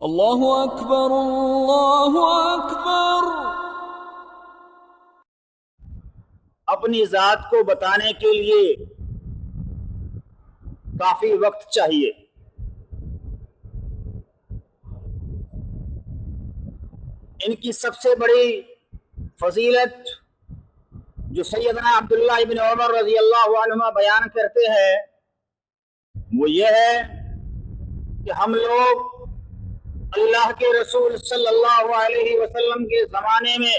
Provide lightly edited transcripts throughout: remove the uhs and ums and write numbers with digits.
اللہ اکبر اللہ اکبر۔ اپنی ذات کو بتانے کے لیے کافی وقت چاہیے۔ ان کی سب سے بڑی فضیلت جو سیدنا عبداللہ ابن عمر رضی اللہ عنہما بیان کرتے ہیں وہ یہ ہے کہ ہم لوگ اللہ کے رسول صلی اللہ علیہ وسلم کے زمانے میں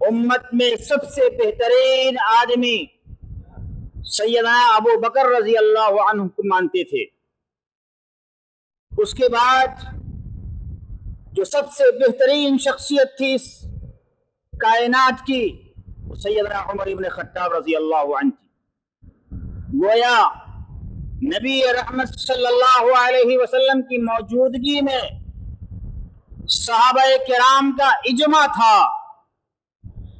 امت میں سب سے بہترین آدمی سیدنا ابو بکر رضی اللہ عنہ کو مانتے تھے۔ اس کے بعد جو سب سے بہترین شخصیت تھی اس کائنات کی وہ سیدنا عمر ابن خطاب رضی اللہ عنہ تھی۔ گویا نبی رحمت صلی اللہ علیہ وسلم کی موجودگی میں صحابہ کرام کا اجماع تھا۔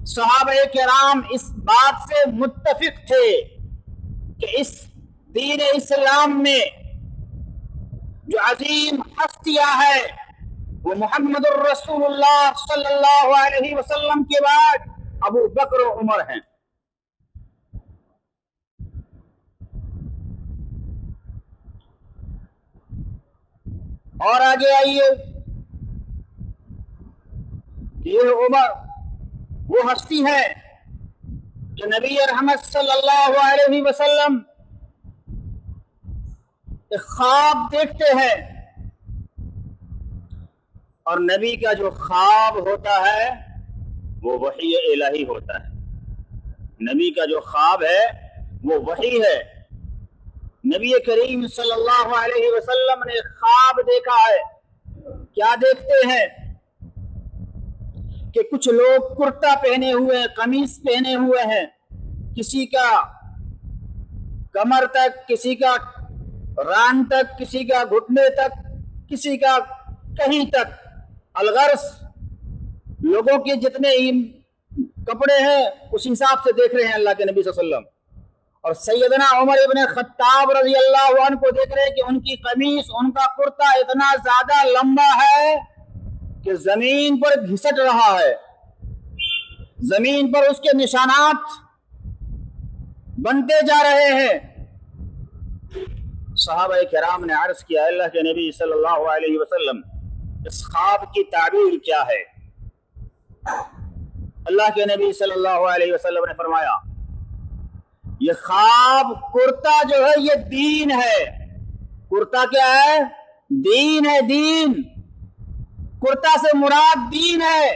صحابہ کرام اس بات سے متفق تھے کہ اس دین اسلام میں جو عظیم ہستیاں ہے وہ محمد الرسول اللہ صلی اللہ علیہ وسلم کے بعد ابو بکر و عمر ہیں۔ اور آگے آئیے، یہ عمر وہ ہستی ہے کہ نبی رحمت صلی اللہ علیہ وسلم ایک خواب دیکھتے ہیں، اور نبی کا جو خواب ہوتا ہے وہ وحی الہی ہوتا ہے۔ نبی کا جو خواب ہے وہ وحی ہے۔ نبی کریم صلی اللہ علیہ وسلم نے خواب دیکھا ہے۔ کیا دیکھتے ہیں کہ کچھ لوگ کرتا پہنے ہوئے ہیں، قمیص پہنے ہوئے ہیں، کسی کا کمر تک، کسی کا ران تک، کسی کا گھٹنے تک، کسی کا کہیں تک، الغرض لوگوں کے جتنے کپڑے ہیں اس حساب سے دیکھ رہے ہیں اللہ کے نبی صلی اللہ علیہ وسلم۔ اور سیدنا عمر ابن خطاب رضی اللہ عنہ کو دیکھ رہے ہیں کہ ان کی قمیص، ان کا کرتا اتنا زیادہ لمبا ہے کہ زمین پر گھسٹ رہا ہے، زمین پر اس کے نشانات بنتے جا رہے ہیں۔ صحابہ کرام نے عرض کیا اللہ کے نبی صلی اللہ علیہ وسلم اس خواب کی تعبیر کیا ہے؟ اللہ کے نبی صلی اللہ علیہ وسلم نے فرمایا یہ خواب کرتا جو ہے یہ دین ہے۔ کرتا کیا ہے؟ دین ہے، دین۔ کرتا سے مراد دین ہے۔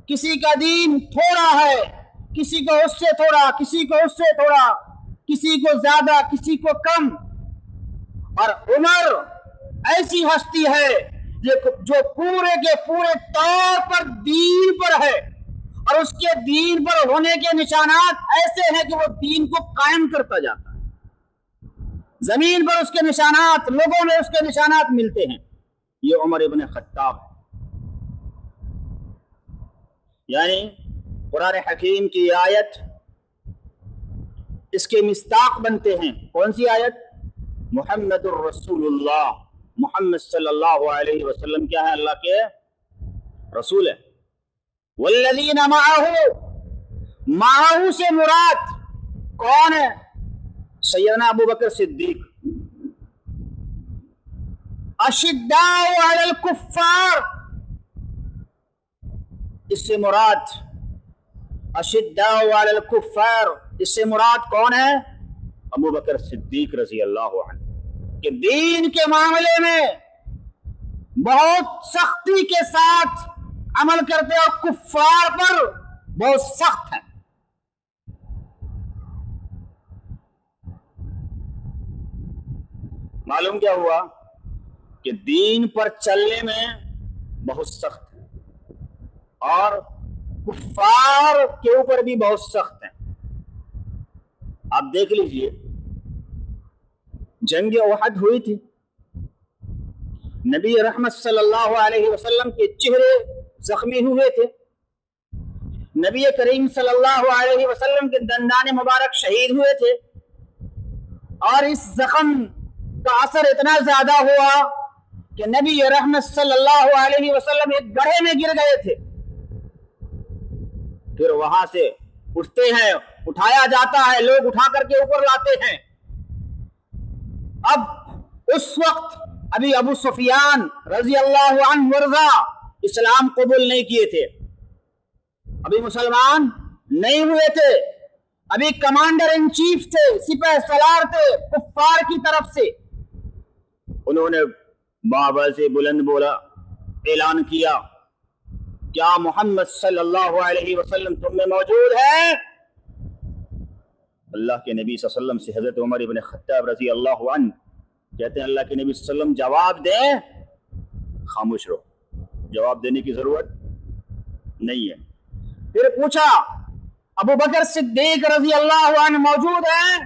کسی کا دین تھوڑا ہے، کسی کو اس سے تھوڑا، کسی کو اس سے تھوڑا، کسی کو زیادہ، کسی کو کم۔ اور عمر ایسی ہستی ہے جو پورے کے پورے طور پر دین پر ہے، اور اس کے دین پر ہونے کے نشانات ایسے ہیں کہ وہ دین کو قائم کرتا جاتا ہے۔ زمین پر اس کے نشانات، لوگوں میں اس کے نشانات ملتے ہیں۔ یہ عمر ابن خطاب ہے۔ یعنی قرآن حکیم کی آیت اس کے مصداق بنتے ہیں۔ کون سی آیت؟ محمد الرسول اللہ، محمد صلی اللہ علیہ وسلم کیا ہے؟ اللہ کے رسول ہے۔ والذین معہ سے مراد کون ہے؟ سیدنا ابو بکر صدیق۔ اشداء علی الکفار، اس سے مراد اشداء علی الکفار، اس سے مراد کون ہے؟ ابو بکر صدیق رضی اللہ عنہ، کہ دین کے معاملے میں بہت سختی کے ساتھ عمل کرتے اور کفار پر بہت سخت ہے۔ معلوم کیا ہوا کہ دین پر چلنے میں بہت سخت ہے اور کفار کے اوپر بھی بہت سخت ہے۔ آپ دیکھ لیجئے، جنگ احد ہوئی تھی، نبی رحمت صلی اللہ علیہ وسلم کے چہرے زخمی ہوئے تھے، نبی کریم صلی اللہ علیہ وسلم کے دندان مبارک شہید ہوئے تھے، اور اس زخم کا اثر اتنا زیادہ ہوا کہ نبی رحمت صلی اللہ علیہ وسلم ایک گڑھے میں گر گئے تھے، پھر وہاں سے اٹھتے ہیں، اٹھایا جاتا ہے، لوگ اٹھا کر کے اوپر لاتے ہیں۔ اب اس وقت ابھی ابو سفیان رضی اللہ عنہ ورضا اسلام قبول نہیں کیے تھے، ابھی مسلمان نہیں ہوئے تھے، ابھی کمانڈر ان چیف تھے، سپہ سالار تھے کفار کی طرف سے۔ انہوں نے بابا سے بلند بولا، اعلان کیا، کیا محمد صلی اللہ علیہ وسلم تم میں موجود ہے؟ اللہ کے نبی صلی اللہ علیہ وسلم سے حضرت عمر ابن خطاب رضی اللہ عنہ کہتے ہیں، اللہ کے نبی صلی اللہ علیہ وسلم جواب دیں، خاموش رہو، جواب دینے کی ضرورت نہیں ہے۔ پھر پوچھا، ابو بکر صدیق رضی اللہ عنہ موجود ہیں؟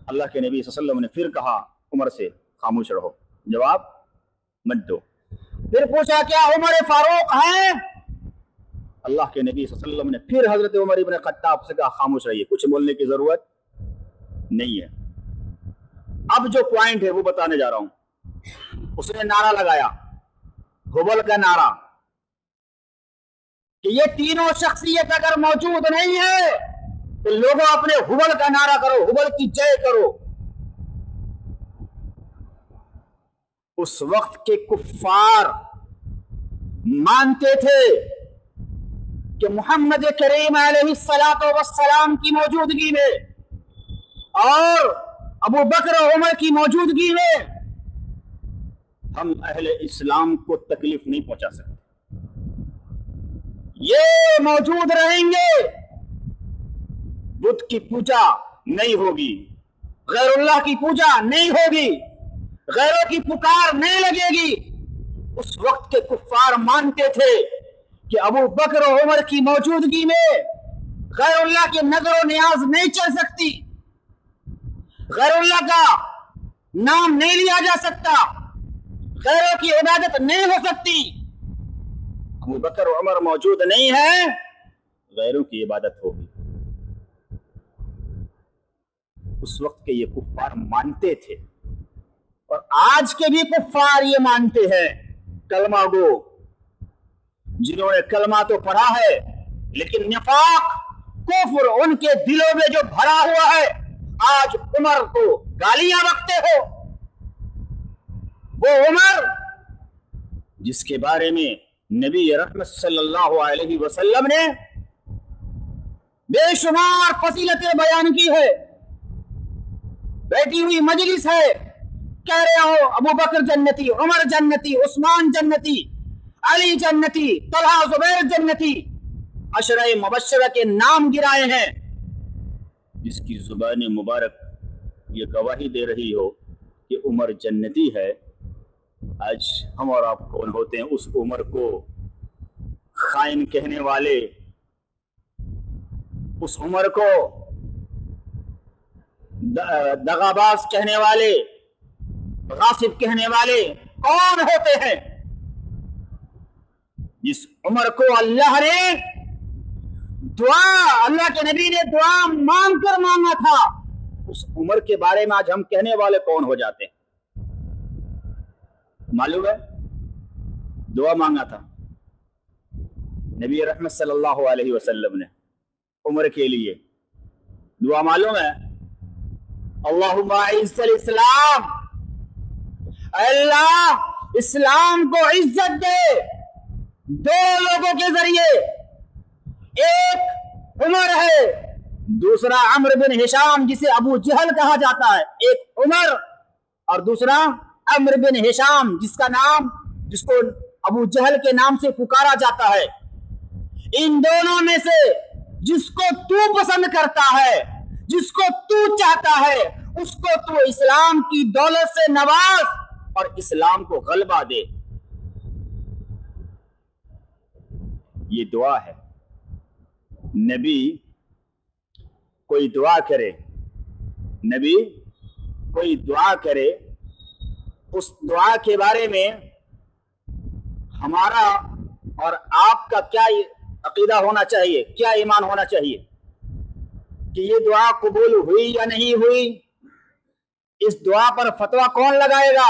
اللہ کے نبی صلی اللہ علیہ وسلم نے پھر کہا عمر سے، خاموش رہو، جواب مت دو۔ پھر پوچھا، کیا عمر فاروق ہیں؟ اللہ کے نبی صلی اللہ علیہ وسلم نے پھر حضرت عمر ابن خطاب سے کہا، خاموش رہیے، کچھ بولنے کی ضرورت نہیں ہے۔ اب جو پوائنٹ ہے وہ بتانے جا رہا ہوں۔ اس نے نعرہ لگایا، ہبل کا نعرہ، کہ یہ تینوں شخصیت اگر موجود نہیں ہے تو لوگوں اپنے ہبل کا نعرہ کرو، ہبل کی جے کرو۔ اس وقت کے کفار مانتے تھے کہ محمد کریم علیہ الصلوۃ والسلام کی موجودگی میں اور ابو بکر و عمر کی موجودگی میں ہم اہل اسلام کو تکلیف نہیں پہنچا سکتے، یہ موجود رہیں گے، بت کی پوجا نہیں ہوگی، غیر اللہ کی پوجا نہیں ہوگی، غیروں کی پکار نہیں لگے گی۔ اس وقت کے کفار مانتے تھے کہ ابو بکر و عمر کی موجودگی میں غیر اللہ کی نظر و نیاز نہیں چل سکتی، غیر اللہ کا نام نہیں لیا جا سکتا، غیروں کی عبادت نہیں ہو سکتی۔ ابو بکر و عمر موجود نہیں ہے، غیروں کی عبادت ہوگی۔ اس وقت کے یہ کفار مانتے تھے، اور آج کے بھی کفار یہ مانتے ہیں، کلمہ گو، جنہوں نے کلمہ تو پڑھا ہے لیکن نفاق کفر ان کے دلوں میں جو بھرا ہوا ہے، آج عمر کو گالیاں رکھتے ہو۔ وہ عمر جس کے بارے میں نبی رحمت صلی اللہ علیہ وسلم نے بے شمار فضیلتیں بیان کی ہے، بیٹھی ہوئی مجلس ہے، کہہ رہے ہو ابو بکر جنتی، عمر جنتی، عثمان جنتی، علی جنتی، طلحہ زبیر جنتی، عشرہ مبشرہ کے نام گرائے ہیں۔ جس کی زبان مبارک یہ گواہی دے رہی ہو کہ عمر جنتی ہے، آج ہم اور آپ کون ہوتے ہیں اس عمر کو خائن کہنے والے، اس عمر کو دغاباز کہنے والے، غاصب کہنے والے کون ہوتے ہیں؟ جس عمر کو اللہ نے اللہ کے نبی نے دعا مانگ کر مانگا تھا، اس عمر کے بارے میں آج ہم کہنے والے کون ہو جاتے ہیں؟ معلوم ہے، دعا مانگا تھا نبی رحمت صلی اللہ علیہ وسلم نے عمر کے لیے، دعا معلوم ہے، اللہم اعز الاسلام، اے اللہ اسلام کو عزت دے، دو لوگوں کے ذریعے، ایک عمر ہے، دوسرا عمرو بن ہشام جسے ابو جہل کہا جاتا ہے، ایک عمر اور دوسرا عمرو بن ہشام جس کو ابو جہل کے نام سے پکارا جاتا ہے۔ ان دونوں میں سے جس کو تو پسند کرتا ہے، جس کو تو چاہتا ہے، اس کو تو اسلام کی دولت سے نواز اور اسلام کو غلبہ دے۔ یہ دعا ہے۔ نبی کوئی دعا کرے، نبی کوئی دعا کرے، اس دعا کے بارے میں ہمارا اور آپ کا کیا عقیدہ ہونا چاہیے، کیا ایمان ہونا چاہیے کہ یہ دعا قبول ہوئی یا نہیں ہوئی؟ اس دعا پر فتویٰ کون لگائے گا؟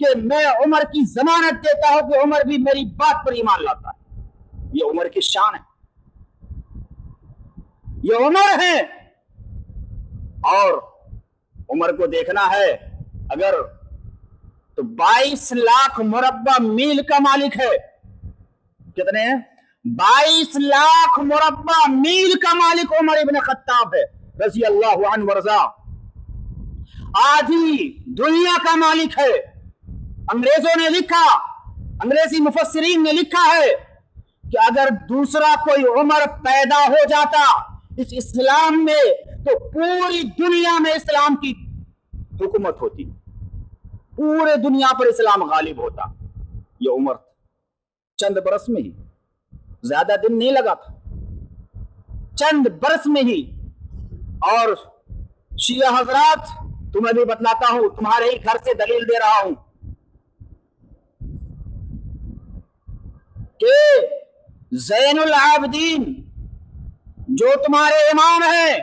کہ میں عمر کی ضمانت دیتا ہوں کہ عمر بھی میری بات پر ایمان لاتا ہے۔ یہ عمر کی شان ہے، یہ عمر ہے۔ اور عمر کو دیکھنا ہے اگر تو 22 لاکھ مربع میل کا مالک ہے۔ کتنے ہیں؟ 22 لاکھ مربع میل کا مالک عمر ابن خطاب ہے رضی اللہ عنہ ورضا۔ آدھی دنیا کا مالک ہے۔ انگریزوں نے لکھا، انگریزی مفسرین نے لکھا ہے کہ اگر دوسرا کوئی عمر پیدا ہو جاتا اس اسلام میں تو پوری دنیا میں اسلام کی حکومت ہوتی، پورے دنیا پر اسلام غالب ہوتا۔ یہ عمر چند برس میں ہی، زیادہ دن نہیں لگا تھا، چند برس میں ہی۔ اور شیعہ حضرات تمہیں بھی بتلاتا ہوں، تمہارے ہی گھر سے دلیل دے رہا ہوں کہ زین العابدین جو تمہارے امام ہیں،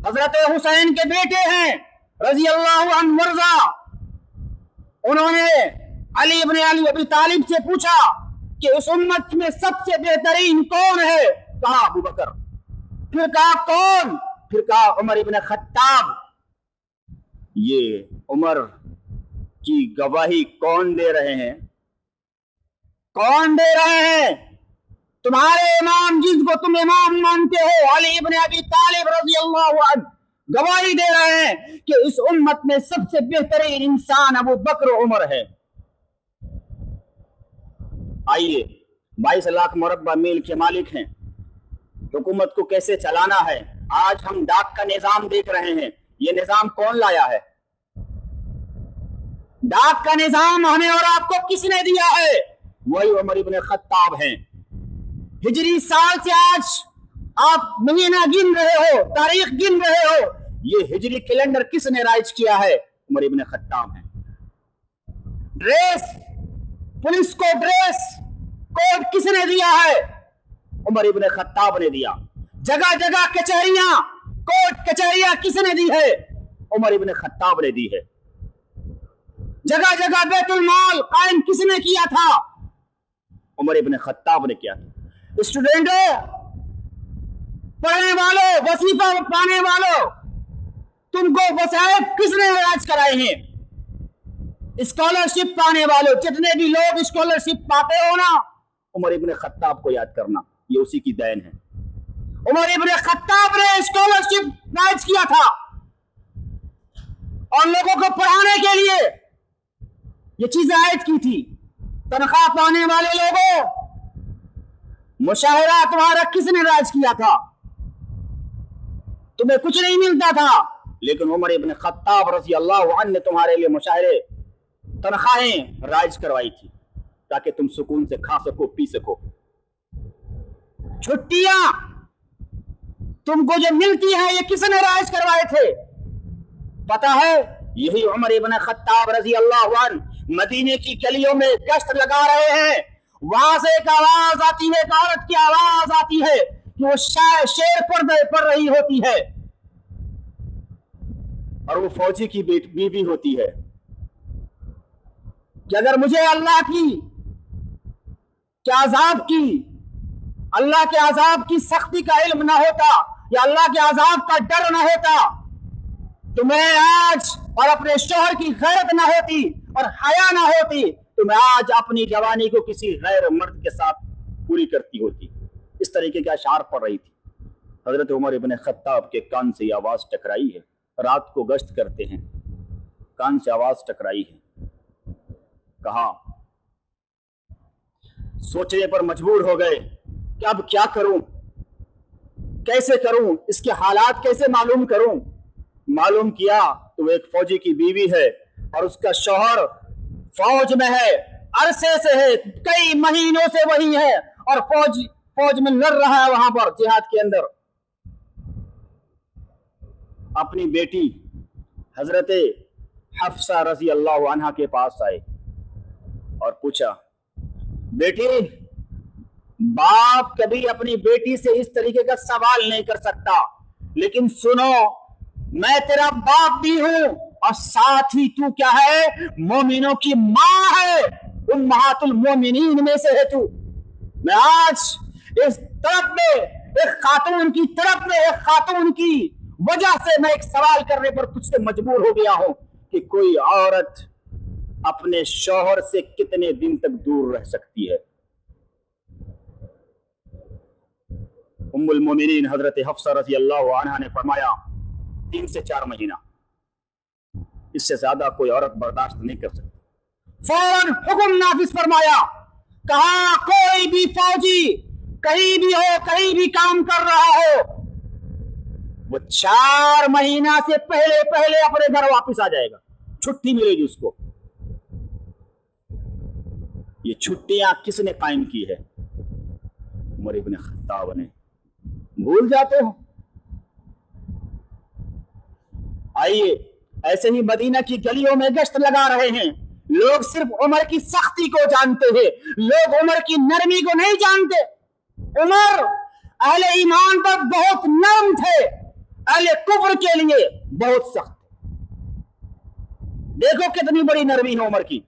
حضرت حسین کے بیٹے ہیں رضی اللہ عنہ مرضا، انہوں نے علی ابن ابی طالب سے پوچھا کہ اس امت میں سب سے بہترین کون ہے؟ کہا ابو بکر، پھر کہا کون؟ پھر کہا عمر ابن خطاب۔ یہ عمر کی گواہی کون دے رہے ہیں؟ کون دے رہے ہیں؟ تمہارے امام جس کو تم امام مانتے ہو علی ابن ابی طالب رضی اللہ عنہ گواہی دے رہے ہیں کہ اس امت میں سب سے بہترین انسان ابو بکر عمر ہے۔ آئیے 22 لاکھ مربع میل کے مالک ہیں، حکومت کو کیسے چلانا ہے۔ آج ہم ڈاک کا نظام دیکھ رہے ہیں، یہ نظام کون لایا ہے؟ ڈاک کا نظام ہمیں اور آپ کو کس نے دیا ہے؟ وہی عمر ابن خطاب ہیں۔ ہجری سال سے آج آپ مہینہ گن رہے ہو، تاریخ گن رہے ہو، یہ ہجری کیلنڈر کس نے رائج کیا ہے؟ عمر ابن خطاب ہیں۔ ڈریس، پولیس کو ڈریس کوڈ کس نے دیا ہے؟ عمر ابن خطاب نے دیا۔ جگہ جگہ کچہریاں، کوٹ کچہریاں کس نے دی ہے؟ عمر ابن خطاب نے دی ہے۔ جگہ جگہ بیت المال قائم کس نے کیا تھا؟ عمر ابن خطاب نے کیا تھا۔ اسٹوڈنٹوں، پڑھنے والوں، وظیفہ پانے والوں، تم کو وظائف کس نے راج کرائے ہیں؟ اسکالرشپ پانے والوں، جتنے بھی لوگ اسکالرشپ پاتے ہو نا، عمر ابن خطاب کو یاد کرنا، یہ اسی کی دین ہے۔ عمر ابن خطاب نے اسکالرشپ راج کیا تھا اور لوگوں کو پڑھانے کے لیے یہ چیز عائد کی تھی۔ تنخواہ پانے والے لوگوں، مشاہرہ تمہارا کس نے راج کیا تھا؟ تمہیں کچھ نہیں ملتا تھا، لیکن عمر ابن خطاب رضی اللہ عنہ نے تمہارے لیے مشاہرے، تنخواہیں راج کروائی تھی تاکہ تم سکون سے کھا سکو، پی سکو۔ چھٹیاں تم کو جو ملتی ہے یہ کس نے راج کروائے تھے؟ پتا ہے، یہی عمر ابن خطاب رضی اللہ عنہ مدینے کی گلیوں میں گشت لگا رہے ہیں، وہاں سے ایک آواز آتی ہے، ایک عورت کی آواز آتی ہے کہ وہ شیر پڑھ رہی ہوتی ہے اور وہ فوجی کی بیوی ہوتی ہے کہ اگر مجھے اللہ کے عذاب کی سختی کا علم نہ ہوتا یا اللہ کے عذاب کا ڈر نہ ہوتا تو میں آج، اور اپنے شوہر کی غیرت نہ ہوتی اور حیا نہ ہوتی تو میں آج اپنی جوانی کو کسی غیر مرد کے ساتھ پوری کرتی ہوتی۔ اس طریقے کے اشعار پڑھ رہی تھی۔ حضرت عمر ابن خطاب کے کان سے یہ آواز ٹکرائی ہے، رات کو گشت کرتے ہیں، کان سے آواز ٹکرائی ہے، کہا، سوچنے پر مجبور ہو گئے کہ اب کیا کروں، کیسے کروں، اس کے حالات کیسے معلوم کروں۔ معلوم کیا تو وہ ایک فوجی کی بیوی ہے اور اس کا شوہر فوج میں ہے، عرصے سے ہے، کئی مہینوں سے وہی ہے اور فوج میں لڑ رہا ہے وہاں پر جہاد کے اندر۔ اپنی بیٹی حضرت حفصہ رضی اللہ عنہا کے پاس آئے اور پوچھا، بیٹی، باپ کبھی اپنی بیٹی سے اس طریقے کا سوال نہیں کر سکتا، لیکن سنو، میں تیرا باپ بھی ہوں اور ساتھ ہی تو کیا ہے؟ مومنوں کی ماں ہے، امہاتُ المومنین میں سے ہے تو۔ میں آج اس طرف میں ایک خاتون کی طرف میں ایک خاتون کی وجہ سے میں ایک سوال کرنے پر تجھ سے مجبور ہو گیا ہوں کہ کوئی عورت اپنے شوہر سے کتنے دن تک دور رہ سکتی ہے؟ ام المومنین حضرت حفصہ رضی اللہ عنہا نے فرمایا 3 سے 4 مہینہ، اس سے زیادہ کوئی عورت برداشت نہیں کر سکتی۔ فوراً حکم نافذ فرمایا، کہا کوئی بھی فوجی کہیں بھی ہو، کہیں بھی کام کر رہا ہو، وہ 4 مہینہ سے پہلے اپنے گھر واپس آ جائے گا، چھٹی ملے گی اس کو۔ یہ چھٹیاں کس نے قائم کی ہے؟ عمر ابن خطاب نے۔ بھول جاتے ہو؟ آئیے ایسے ہی مدینہ کی گلیوں میں گشت لگا رہے ہیں، لوگ صرف عمر کی سختی کو جانتے ہیں، لوگ عمر کی نرمی کو نہیں جانتے۔ عمر اہل ایمان پر بہت نرم تھے، اہل کفر کے لیے بہت سخت۔ دیکھو کتنی بڑی نرمی ہے عمر کی۔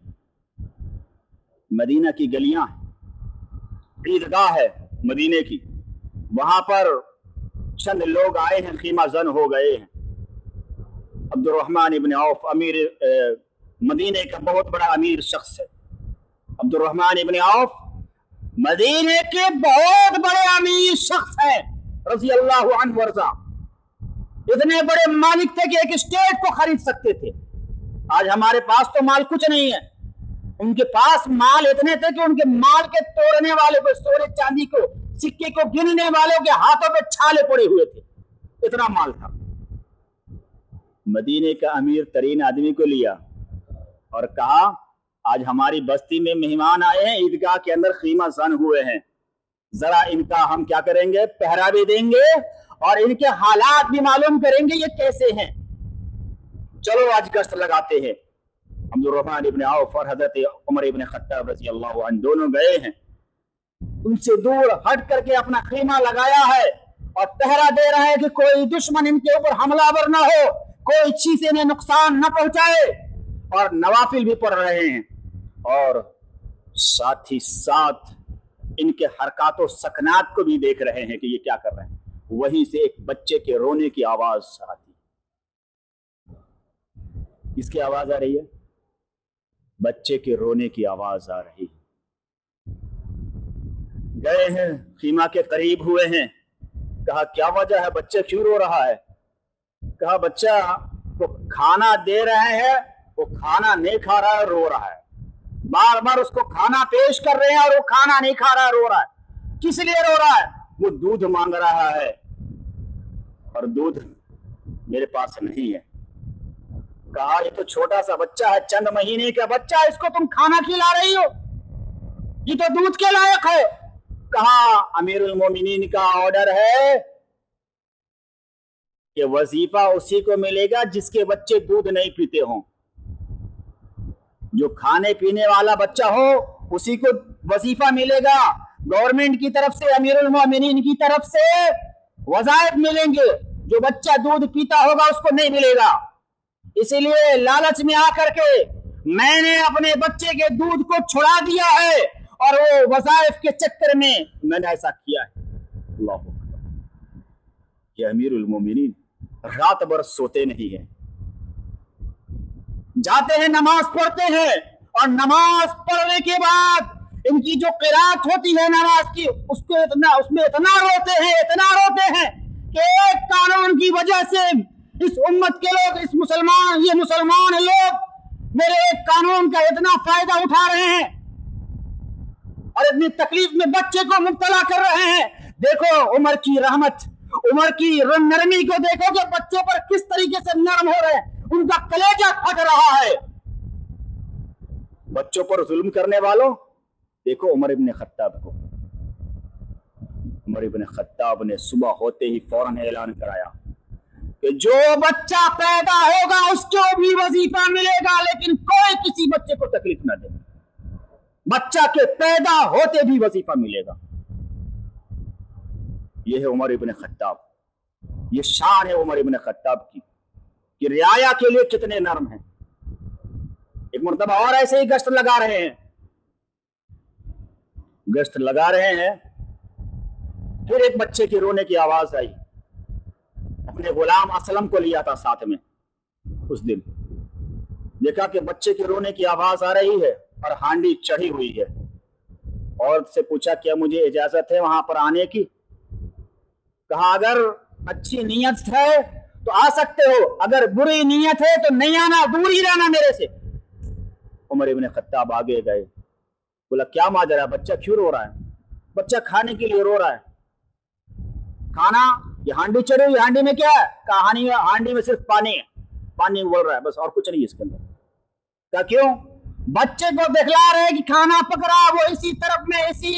مدینہ کی گلیاں، عیدگاہ ہے مدینے کی، وہاں پر چند لوگ آئے ہیں، خیمہ زن ہو گئے ہیں۔ عبد الرحمن ابن عوف امیر مدینے کا بہت بڑا امیر شخص ہے۔ عبد الرحمن ابن عوف مدینے کے بہت بڑے امیر شخص ہیں رضی اللہ عنہ ورضا۔ اتنے بڑے مالک تھے کہ ایک اسٹیٹ کو خرید سکتے تھے۔ آج ہمارے پاس تو مال کچھ نہیں ہے، ان کے پاس مال اتنے تھے کہ ان کے مال کے توڑنے والے کو، سونے چاندی کو، سکے کو گننے والوں کے ہاتھوں پہ چھالے پڑے ہوئے تھے، اتنا مال تھا۔ مدینے کا امیر ترین آدمی کو لیا اور کہا آج ہماری بستی میں مہمان آئے ہیں، عیدگاہ کے اندر خیمہ زن ہوئے ہیں، ذرا ان کا ہم کیا کریں گے؟ پہرا بھی دیں گے اور ان کے حالات بھی معلوم کریں گے یہ کیسے ہیں۔ چلو آج گشت لگاتے ہیں۔ عبد الرحمن ابن عوف اور حضرت عمر ابن خطاب رضی اللہ عنہ دونوں گئے ہیں، ان سے دور ہٹ کر کے اپنا خیمہ لگایا ہے اور پہرا دے رہا ہے کہ کوئی دشمن ان کے اوپر حملہ آور نہ ہو، کوئی چیز انہیں نقصان نہ پہنچائے، اور نوافل بھی پڑھ رہے ہیں، اور ساتھ ہی ساتھ ان کے حرکات و سکنات کو بھی دیکھ رہے ہیں کہ یہ کیا کر رہے ہیں۔ وہیں سے ایک بچے کے رونے کی آواز آتی۔ کس کی آواز آ رہی ہے؟ بچے کے رونے کی آواز آ رہی ہے۔ گئے ہیں، خیمہ کے قریب ہوئے ہیں، کہا کیا وجہ ہے؟ بچہ کیوں رو رہا ہے؟ کہا بچہ کو کھانا دے رہے ہیں، وہ کھانا نہیں کھا رہا ہے، رو رہا ہے۔ بار بار اس کو کھانا پیش کر رہے ہیں اور وہ کھانا نہیں کھا رہا ہے، رو رہا ہے۔ کس لیے رو رہا ہے؟ وہ دودھ مانگ رہا ہے اور دودھ میرے پاس نہیں ہے۔ کہا یہ تو چھوٹا سا بچہ ہے، چند مہینے کا بچہ ہے، اس کو تم کھانا کھلا رہی ہو، یہ تو دودھ کے لائق ہے۔ کہا امیر المومنین کا آرڈر ہے کہ وظیفہ اسی کو ملے گا جس کے بچے دودھ نہیں پیتے ہوں۔ جو کھانے پینے والا بچہ ہو اسی کو وظیفہ ملے گا، گورنمنٹ کی طرف سے، امیر المومنین کی طرف سے وظائف ملیں گے۔ جو بچہ دودھ پیتا ہوگا اس کو نہیں ملے گا۔ اسی لیے لالچ میں آ کر کے میں نے اپنے بچے کے دودھ کو چھڑا دیا ہے اور وہ وظائف کے چکر میں نے ایسا کیا ہے۔ اللہ اکبر۔ یہ امیر المومنین رات بھر سوتے نہیں ہیں، جاتے ہیں نماز پڑھتے ہیں، اور نماز پڑھنے کے بعد ان کی جو قرات ہوتی ہے نماز کی، اس میں اتنا روتے ہیں کہ ایک قانون کی وجہ سے اس امت کے لوگ، یہ مسلمان لوگ میرے ایک قانون کا اتنا فائدہ اٹھا رہے ہیں اور اتنی تکلیف میں بچے کو مبتلا کر رہے ہیں۔ دیکھو عمر کی رحمت، عمر کی نرمی کو دیکھو کہ بچوں پر کس طریقے سے نرم ہو رہے ہیں، ان کا کلیجہ پھٹ رہا ہے۔ بچوں پر ظلم کرنے والوں دیکھو عمر ابن خطاب کو۔ عمر ابن خطاب نے صبح ہوتے ہی فوراً اعلان کرایا کہ جو بچہ پیدا ہوگا اس کو بھی وظیفہ ملے گا، لیکن کوئی کسی بچے کو تکلیف نہ دے، بچہ کے پیدا ہوتے بھی وظیفہ ملے گا۔ یہ ہے عمر ابن خطاب، یہ شان ہے عمر ابن خطاب کی کہ رعایا کے لیے کتنے نرم ہیں. ایک مرتبہ اور ایسے ہی گشت لگا رہے ہیں پھر ایک بچے کی رونے کی آواز آئی. اپنے غلام اسلم کو لیا تھا ساتھ میں. اس دن دیکھا کہ بچے کے رونے کی آواز آ رہی ہے اور ہانڈی چڑھی ہوئی ہے. عورت سے پوچھا کیا مجھے اجازت ہے وہاں پر آنے کی؟ کہا اگر اچھی نیت ہے تو آ سکتے ہو، اگر بری نیت ہے تو نہیں آنا، دور ہی رہنا میرے سے. عمر ابن خطاب آگے گئے. بولا کیا ماجرا، بچہ کیوں رو رہا ہے؟ بچہ کھانے کے لیے رو رہا ہے. کھانا، یہ ہانڈی چڑھی ہوئی، ہانڈی میں کیا ہے؟ کہانی ہانڈی میں صرف پانی ہے، پانی ابل رہا ہے بس، اور کچھ نہیں اس کے اندر. کیا کیوں؟ بچے کو دکھلا رہے کہ کھانا پک رہا، وہ اسی طرف میں اسی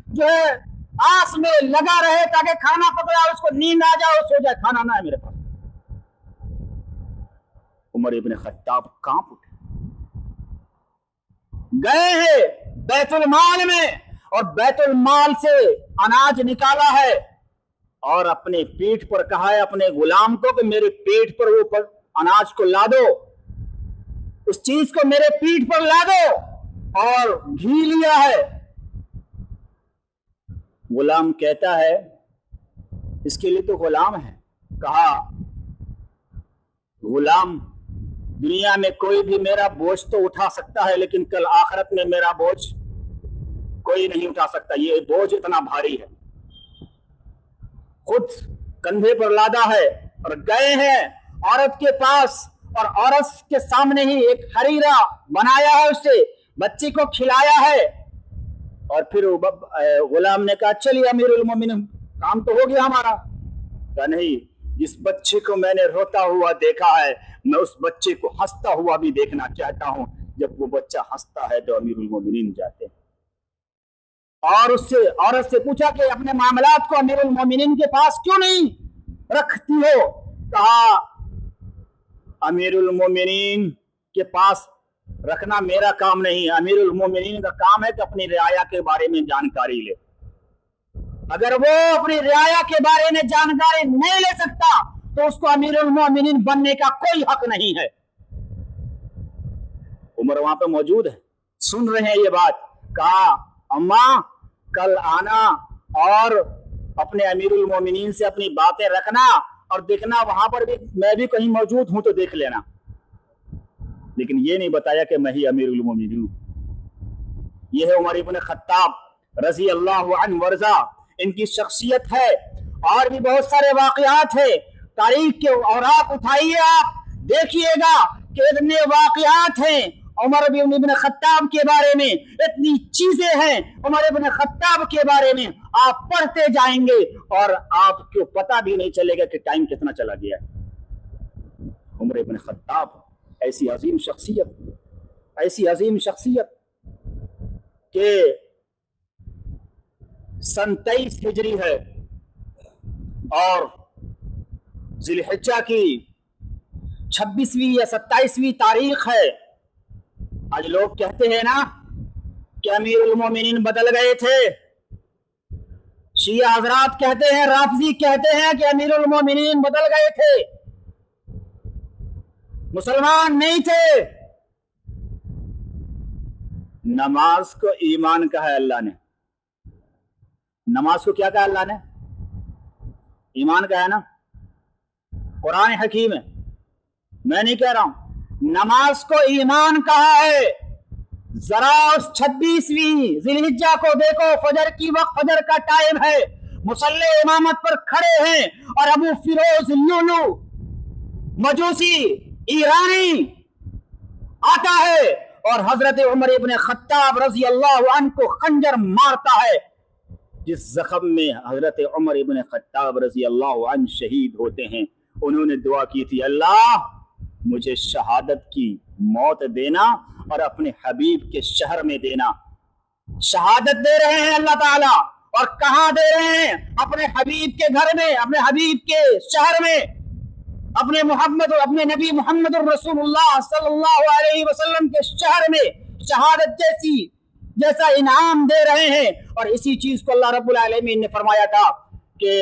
جو ہے آس میں لگا رہے تاکہ کھانا پک رہا، اس کو نیند آ جائے، سو جائے. کھانا نہ ہے میرے پاس. عمر ابن خطاب کانپ اٹھے. گئے ہیں بیت المال میں اور بیت المال سے اناج نکالا ہے اور اپنے پیٹھ پر کہا ہے اپنے غلام کو کہ میرے پیٹھ پر وہ اناج کو لا دو، اس چیز کو میرے پیٹھ پر لا دو. اور گھی لیا ہے. غلام کہتا ہے اس کے لیے تو غلام ہے. کہا غلام دنیا میں کوئی بھی میرا بوجھ تو اٹھا سکتا ہے لیکن کل آخرت میں میرا بوجھ کوئی نہیں اٹھا سکتا. یہ بوجھ اتنا بھاری ہے. خود کندھے پر لادا ہے اور گئے ہیں عورت کے پاس اور عورت کے سامنے ہی ایک حریرہ بنایا ہے، اس سے بچی کو کھلایا ہے. اور پھر غلام نے کہا چلیے امیر المومنین کام تو ہو گیا ہمارا. کہا نہیں، جس بچے کو میں نے روتا ہوا دیکھا ہے میں اس بچے کو ہنستا ہوا بھی دیکھنا چاہتا ہوں. جب وہ بچہ ہنستا ہے تو امیر المومنین جاتے ہیں. اور اس سے عورت سے پوچھا کہ اپنے معاملات کو امیر المومنین کے پاس کیوں نہیں رکھتی ہو؟ کہا امیر المومنین کے پاس رکھنا میرا کام نہیں، امیر المومنین کا کام ہے کہ اپنی رعایا کے بارے میں جانکاری لے. اگر وہ اپنی رعایا کے بارے میں جانکاری نہیں لے سکتا تو اس کو امیر المومنین بننے کا کوئی حق نہیں ہے. عمر وہاں پہ موجود ہے، سن رہے ہیں یہ بات. کہا اماں کل آنا اور اپنے امیر المومنین سے اپنی باتیں رکھنا اور دیکھنا وہاں پر بھی میں بھی کہیں موجود ہوں تو دیکھ لینا. لیکن یہ نہیں بتایا کہ میں ہی امیر المومنین ہوں. یہ ہے عمر ابن خطاب رضی اللہ عنہ ورضا. ان کی شخصیت ہے. اور بھی بہت سارے واقعات ہیں. تاریخ کے اوراق اٹھائیے، آپ دیکھیے گا کہ اتنے واقعات ہیں عمر ابن خطاب کے بارے میں، اتنی چیزیں ہیں عمر ابن خطاب کے بارے میں. آپ پڑھتے جائیں گے اور آپ کو پتہ بھی نہیں چلے گا کہ ٹائم کتنا چلا گیا ہے. عمر ابن خطاب ایسی عظیم شخصیت کہ سن 23 ہجری ہے اور ذی الحجہ کی 26ویں یا 27ویں تاریخ ہے. آج لوگ کہتے ہیں نا کہ امیر المومنین بدل گئے تھے. شیعہ حضرات کہتے ہیں، رافضی کہتے ہیں کہ امیر المومنین بدل گئے تھے، مسلمان نہیں تھے. نماز کو ایمان کہا ہے اللہ نے. نماز کو کیا کہا اللہ نے؟ ایمان کہا ہے نا. قرآن حکیم ہے، میں نہیں کہہ رہا ہوں. نماز کو ایمان کہا ہے. ذرا اس 26ویں ذی الحجہ کو دیکھو، فجر کی وقت، فجر کا ٹائم ہے، مصلی امامت پر کھڑے ہیں اور ابو فیروز لولو مجوسی ایرانی آتا ہے اور حضرت عمر ابن خطاب رضی اللہ عنہ کو خنجر مارتا ہے. جس زخم میں حضرت عمر ابن خطاب رضی اللہ عنہ شہید ہوتے ہیں، انہوں نے دعا کی تھی اللہ مجھے شہادت کی موت دینا اور اپنے حبیب کے شہر میں دینا. شہادت دے رہے ہیں اللہ تعالیٰ، اور کہاں دے رہے ہیں؟ اپنے حبیب کے گھر میں، اپنے حبیب کے شہر میں، اپنے نبی محمد رسول اللہ صلی اللہ علیہ وسلم کے شہر میں شہادت جیسا انعام دے رہے ہیں. اور اسی چیز کو اللہ رب العالمین نے فرمایا تھا کہ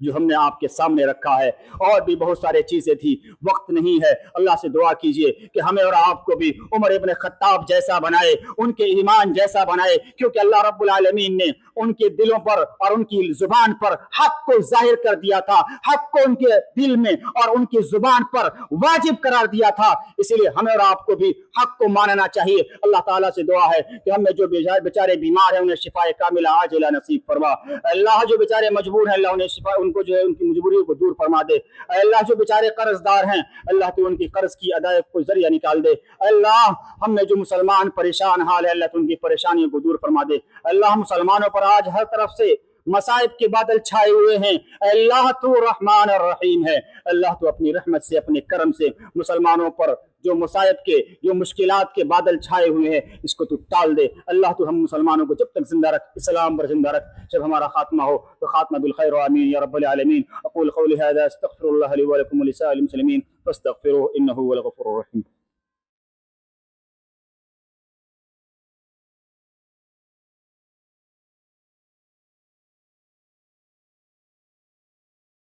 جو ہم نے آپ کے سامنے رکھا ہے. اور بھی بہت سارے چیزیں تھی, وقت نہیں ہے. اللہ سے دعا کیجئے کہ ہمیں اور آپ کو بھی عمر ابن خطاب جیسا بنائے, ان کے ایمان جیسا بنائے, کیونکہ اللہ رب العالمین نے ان کے دلوں پر اور ان کی زبان پر حق کو ظاہر کر دیا تھا, حق کو ان کے دل میں اور ان کی زبان پر واجب قرار دیا تھا. اسی لیے ہمیں اور آپ کو بھی حق کو ماننا چاہیے. اللہ تعالیٰ سے دعا ہے کہ ہم میں جو بیچارے بیمار ہیں انہیں شفا کاملہ عاجلہ نصیب فرما. اللہ جو بیچارے مجبور ہیں اللہ انہیں شفا, ان کو جو ہے ان کی مجبوریوں کو دور فرما دے. اللہ جو بیچارے قرض دار ہیں اللہ تو ان کی قرض کی ادائیگی کو ذریعہ نکال دے. اللہ ہم میں جو مسلمان پریشان حال ہے اللہ تو ان کی پریشانیوں کو دور فرما دے. اللہ مسلمانوں پر آج ہر طرف سے مصائب کے بادل چھائے ہوئے ہیں. اللہ تو رحمان الرحیم ہے. اللہ تو اپنی رحمت سے اپنے کرم سے مسلمانوں پر جو مصائب کے جو مشکلات کے بادل چھائے ہوئے ہیں اس کو تو ٹال دے. اللہ تو ہم مسلمانوں کو جب تک زندہ رکھ, اسلام پر زندہ رکھ. جب ہمارا خاتمہ ہو تو خاتمہ بالخیر آمین یا رب العالمین. اقول قولی هذا استغفر الله لي ولكم ولسائر المسلمين فاستغفروه انه هو الغفور الرحيم.